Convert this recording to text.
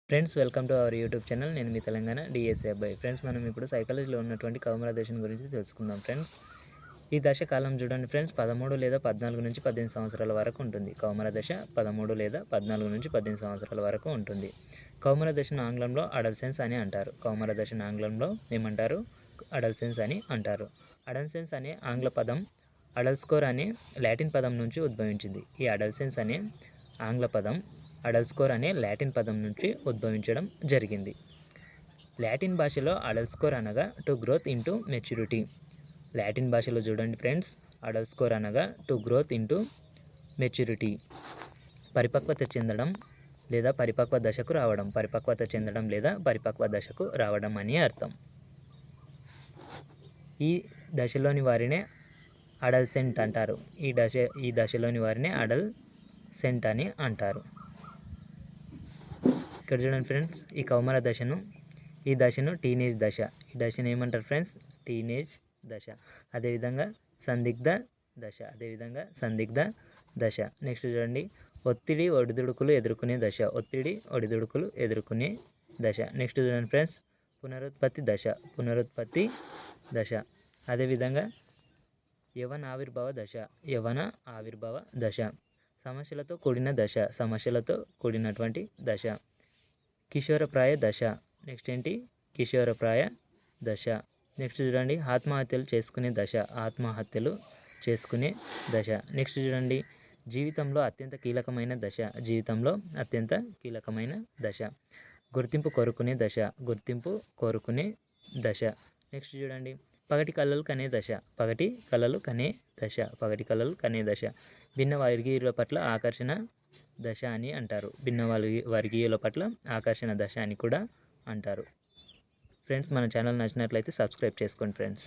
Friends, welcome to our YouTube channel. నేను మీ Telangana DSA అబ్బాయి. Friends, మనం ఇప్పుడు సైకాలజీలో ఉన్నటువంటి కౌమార దశను గురించి తెలుసుకుందాం. ఫ్రెండ్స్, ఈ దశ కాలం చూడండి ఫ్రెండ్స్, 13 లేదా 14 నుంచి 18 సంవత్సరాల వరకు ఉంటుంది. కౌమార దశ 13 లేదా 14 నుంచి 18 సంవత్సరాల వరకు ఉంటుంది. కౌమార దశను ఆంగ్లంలో అడల్సెన్స్ అని అంటారు. కౌమార దశను ఆంగ్లంలో ఏమంటారు? అడల్సెన్స్ అని అంటారు. అడల్సెన్స్ అనే ఆంగ్ల పదం అడల్స్కోర్ అనే లాటిన్ పదం నుంచి ఉద్భవించింది. ఈ అడల్సెన్స్ అనే ఆంగ్ల పదం అడల్స్కోర్ అనే లాటిన్ పదం నుంచి ఉద్భవించడం జరిగింది. లాటిన్ భాషలో అడల్స్కోర్ అనగా to growth into maturity. Latin భాషలో చూడండి ఫ్రెండ్స్, అడల్స్కోర్ అనగా టు గ్రోత్ ఇంటూ మెచ్యూరిటీ, పరిపక్వత చెందడం లేదా పరిపక్వ దశకు రావడం. పరిపక్వత చెందడం లేదా పరిపక్వ దశకు రావడం అని అర్థం. ఈ దశలోని వారినే అడల్సెంట్ అంటారు. ఈ దశలోని వారినే అడల్సెంట్ అని అంటారు. ఇక్కడ చూడండి ఫ్రెండ్స్, ఈ దశను టీనేజ్ దశ. ఈ దశను ఏమంటారు ఫ్రెండ్స్? టీనేజ్ దశ. అదేవిధంగా సందిగ్ధ దశ. నెక్స్ట్ చూడండి, ఒడిదుడుకులు ఎదుర్కొనే దశ. నెక్స్ట్ చూడండి ఫ్రెండ్స్, పునరుత్పత్తి దశ. అదేవిధంగా యవన ఆవిర్భావ దశ. సమస్యలతో కూడినటువంటి దశ. కిషోరప్రాయ దశ. నెక్స్ట్ ఏంటి? కిషోరప్రాయ దశ. నెక్స్ట్ చూడండి, ఆత్మహత్యలు చేసుకునే దశ. నెక్స్ట్ చూడండి, జీవితంలో అత్యంత కీలకమైన దశ. గుర్తింపు కోరుకునే దశ. నెక్స్ట్ చూడండి, పగటి కలలు కనే దశ. భిన్న వర్గీయుల పట్ల ఆకర్షణ దశ అని అంటారు. వర్గీయుల పట్ల ఆకర్షణ దశ అని కూడా అంటారు. ఫ్రెండ్స్, మన ఛానల్ నచ్చినట్లయితే సబ్స్క్రైబ్ చేసుకోండి ఫ్రెండ్స్.